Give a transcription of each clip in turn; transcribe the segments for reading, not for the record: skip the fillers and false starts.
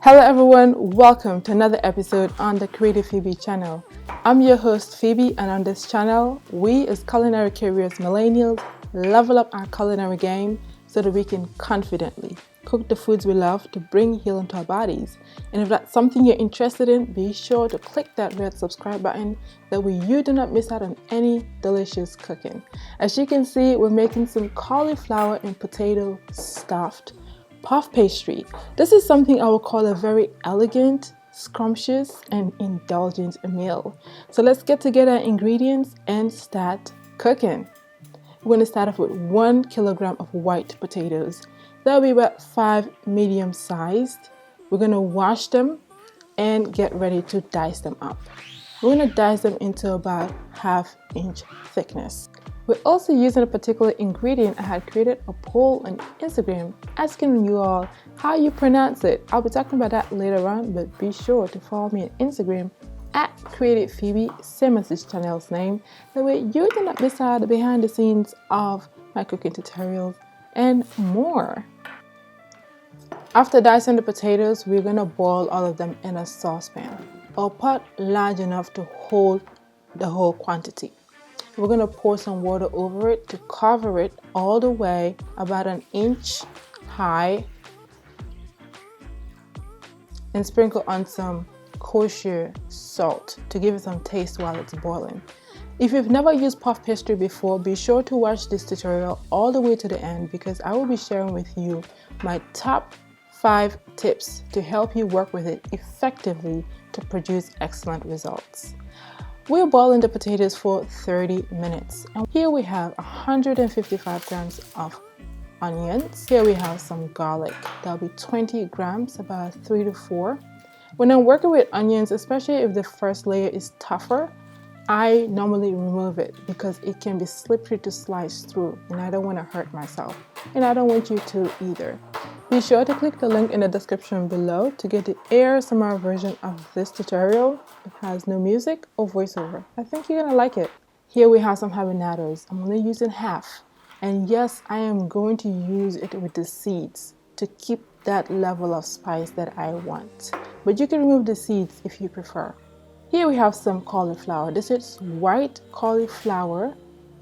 Hello everyone, welcome to another episode on the Creative Phebe channel. I'm your host Phoebe, and on this channel, we as culinary-curious millennials level up our culinary game so that we can confidently cook the foods we love to bring healing to our bodies. And if that's something you're interested in, be sure to click that red subscribe button. That way you do not miss out on any delicious cooking. As you can see, we're making some cauliflower and potato stuffed puff pastry. This is something I would call a very elegant, scrumptious, and indulgent meal. So let's get together our ingredients and start cooking. We're going to start off with 1 kilogram of white potatoes. That'll be about 5 medium sized. We're going to wash them and get ready to dice them up. We're going to dice them into about 1/2 inch thickness. We're also using a particular ingredient. I had created a poll on Instagram asking you all how you pronounce it. I'll be talking about that later on, but be sure to follow me on Instagram at Creative Phoebe, same as this channel's name. That way you do not miss out behind the scenes of my cooking tutorials and more. After dicing the potatoes, we're going to boil all of them in a saucepan or pot large enough to hold the whole quantity. We're going to pour some water over it to cover it all the way about 1 inch high and sprinkle on some kosher salt to give it some taste while it's boiling. If you've never used puff pastry before, be sure to watch this tutorial all the way to the end, because I will be sharing with you my top 5 tips to help you work with it effectively to produce excellent results. We're boiling the potatoes for 30 minutes. And here we have 155 grams of onions. Here we have some garlic. That'll be 20 grams, about 3 to 4. When I'm working with onions, especially if the first layer is tougher, I normally remove it because it can be slippery to slice through, and I don't want to hurt myself. And I don't want you to either. Be sure to click the link in the description below to get the ASMR version of this tutorial. It has no music or voiceover. I think you're gonna like it. Here we have some habaneros. I'm only using half. And yes, I am going to use it with the seeds to keep that level of spice that I want. But you can remove the seeds if you prefer. Here we have some cauliflower. This is white cauliflower,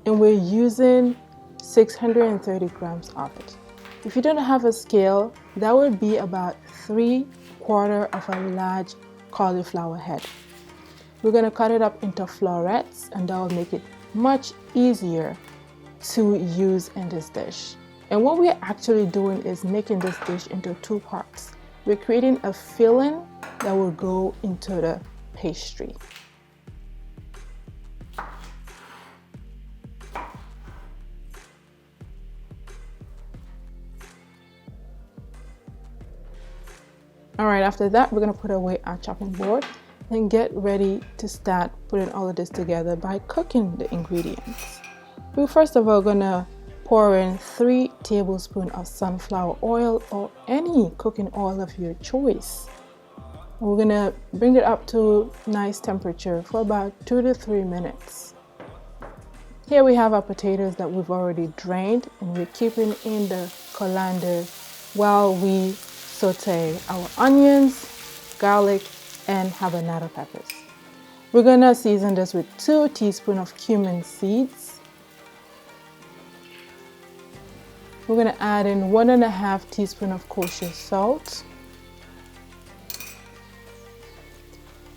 and we're using 630 grams of it. If you don't have a scale, that would be about 3/4 of a large cauliflower head. We're going to cut it up into florets, and that will make it much easier to use in this dish. And what we're actually doing is making this dish into 2 parts. We're creating a filling that will go into the pastry. Alright, after that, we're going to put away our chopping board and get ready to start putting all of this together by cooking the ingredients. We're first of all going to pour in 3 tablespoons of sunflower oil or any cooking oil of your choice. We're going to bring it up to nice temperature for about 2 to 3 minutes. Here we have our potatoes that we've already drained, and we're keeping in the colander while we saute our onions, garlic, and habanero peppers. We're gonna season this with 2 teaspoons of cumin seeds. We're gonna add in 1.5 teaspoons of kosher salt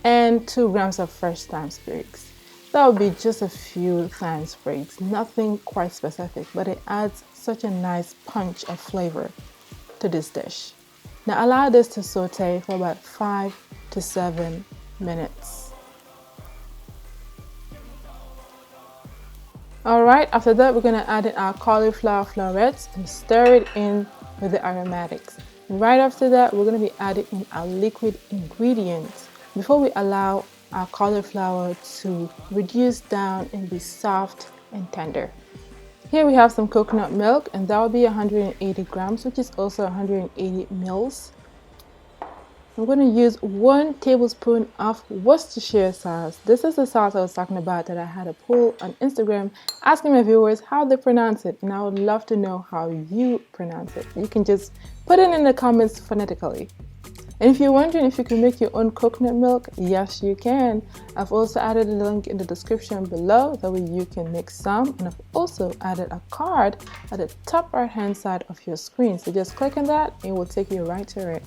and 2 grams of fresh thyme sprigs. That would be just a few thyme sprigs, nothing quite specific, but it adds such a nice punch of flavor to this dish. Now allow this to saute for about 5 to 7 minutes. Alright, after that we're going to add in our cauliflower florets and stir it in with the aromatics. And right after that we're going to be adding in our liquid ingredients before we allow our cauliflower to reduce down and be soft and tender. Here we have some coconut milk, and that will be 180 grams, which is also 180 mils. I'm going to use 1 tablespoon of Worcestershire sauce. This is the sauce I was talking about that I had a poll on Instagram asking my viewers how they pronounce it, and I would love to know how you pronounce it. You can just put it in the comments phonetically. And if you're wondering if you can make your own coconut milk, yes you can. I've also added a link in the description below, that way you can make some, and I've also added a card at the top right hand side of your screen. So just click on that and it will take you right to it.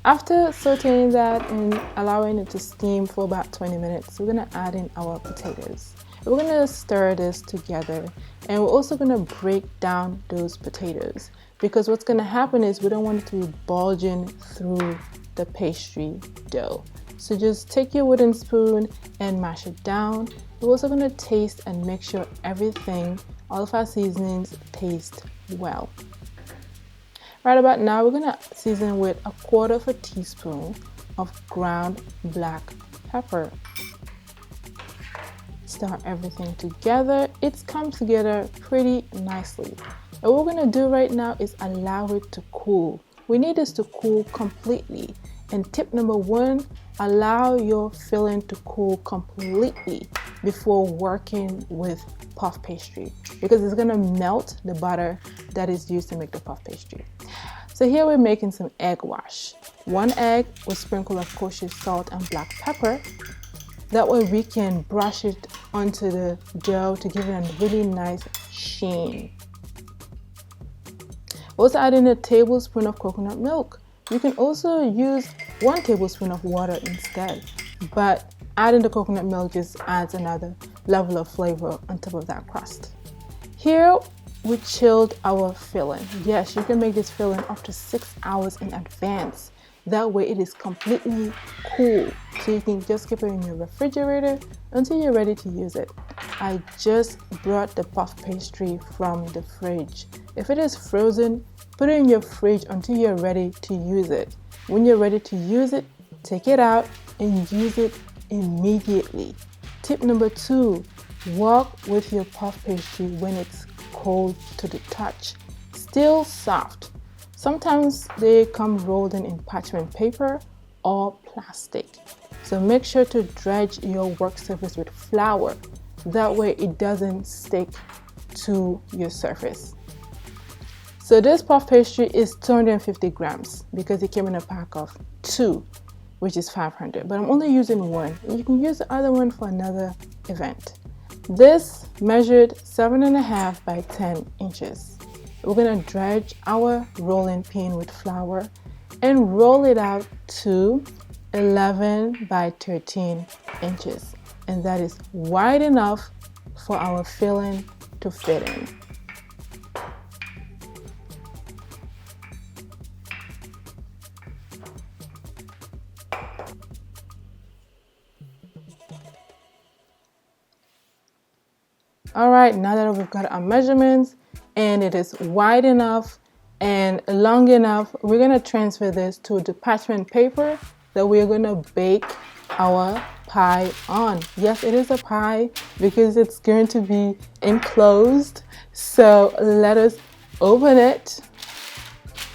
After sauteing that and allowing it to steam for about 20 minutes, we're going to add in our potatoes. We're going to stir this together, and we're also going to break down those potatoes, because what's going to happen is we don't want it to be bulging through the pastry dough. So just take your wooden spoon and mash it down. We're also going to taste and make sure everything, all of our seasonings, taste well. Right about now, we're gonna season with 1/4 teaspoon of ground black pepper. Stir everything together. It's come together pretty nicely. And what we're gonna do right now is allow it to cool. We need this to cool completely. And tip number 1, allow your filling to cool completely before working with puff pastry, because it's gonna melt the butter that is used to make the puff pastry. So here we're making some egg wash. 1 egg with sprinkle of kosher salt and black pepper. That way we can brush it onto the dough to give it a really nice sheen. Also add in a tablespoon of coconut milk. You can also use 1 tablespoon of water instead, but adding the coconut milk just adds another level of flavor on top of that crust. Here we chilled our filling. Yes, you can make this filling up to 6 hours in advance. That way it is completely cool, so you can just keep it in your refrigerator until you're ready to use it. I just brought the puff pastry from the fridge. If it is frozen, put it in your fridge until you're ready to use it. When you're ready to use it, take it out and use it immediately. Tip number 2, work with your puff pastry when it's cold to the touch, still soft. Sometimes they come rolled in parchment paper or plastic. So make sure to dredge your work surface with flour. That way it doesn't stick to your surface. So this puff pastry is 250 grams because it came in a pack of 2, which is 500, but I'm only using 1. You can use the other one for another event. This measured 7.5 by 10 inches. We're gonna dredge our rolling pin with flour and roll it out to 11 by 13 inches. And that is wide enough for our filling to fit in. All right, now that we've got our measurements and it is wide enough and long enough, we're gonna transfer this to the parchment paper that we're gonna bake our pie on. Yes, it is a pie because it's going to be enclosed. So let us open it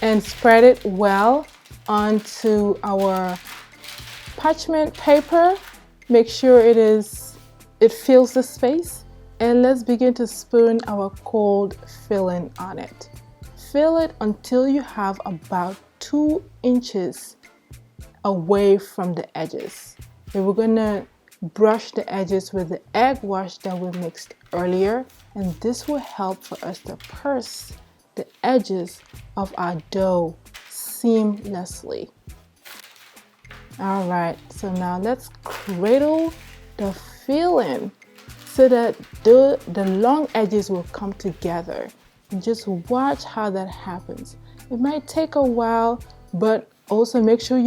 and spread it well onto our parchment paper. Make sure it fills the space. And let's begin to spoon our cold filling on it. Fill it until you have about 2 inches away from the edges. And we're gonna brush the edges with the egg wash that we mixed earlier, and this will help for us to press the edges of our dough seamlessly. All right, so now let's cradle the filling so that the long edges will come together. And just watch how that happens. It might take a while, but also make sure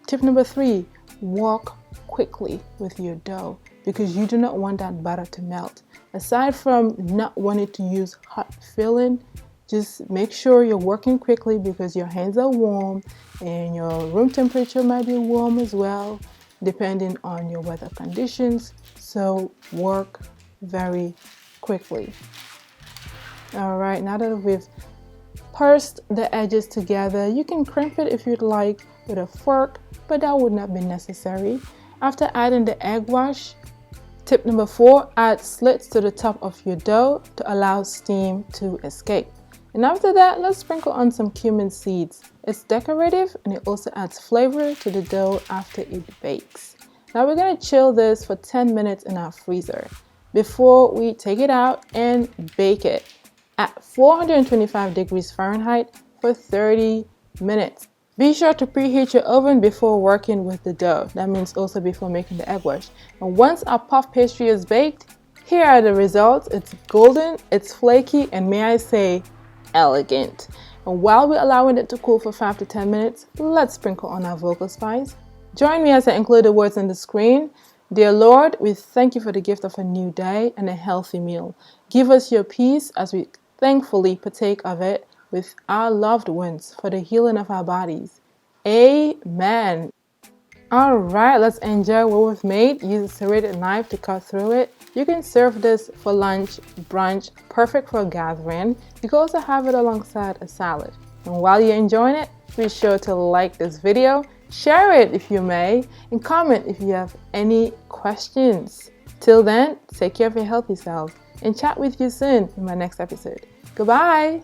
tip number 3, walk quickly with your dough, because you do not want that butter to melt. Aside from not wanting to use hot filling, just make sure you're working quickly because your hands are warm and your room temperature might be warm as well, depending on your weather conditions. So work very quickly. All right, now that we've pursed the edges together, you can crimp it if you'd like, with a fork, but that would not be necessary. After adding the egg wash, tip number 4, add slits to the top of your dough to allow steam to escape. And after that, let's sprinkle on some cumin seeds. It's decorative and it also adds flavor to the dough after it bakes. Now we're going to chill this for 10 minutes in our freezer before we take it out and bake it at 425 degrees Fahrenheit for 30 minutes. Be sure to preheat your oven before working with the dough. That means also before making the egg wash. And once our puff pastry is baked, here are the results. It's golden, it's flaky, and may I say, elegant. And while we're allowing it to cool for 5 to 10 minutes, let's sprinkle on our vocal spice. Join me as I include the words on the screen. Dear Lord, we thank you for the gift of a new day and a healthy meal. Give us your peace as we thankfully partake of it with our loved ones for the healing of our bodies. Amen. All right, let's enjoy what we've made. Use a serrated knife to cut through it. You can serve this for lunch, brunch, perfect for a gathering. You can also have it alongside a salad. And while you're enjoying it, be sure to like this video, share it if you may, and comment if you have any questions. Till then, take care of your healthy selves and chat with you soon in my next episode. Goodbye.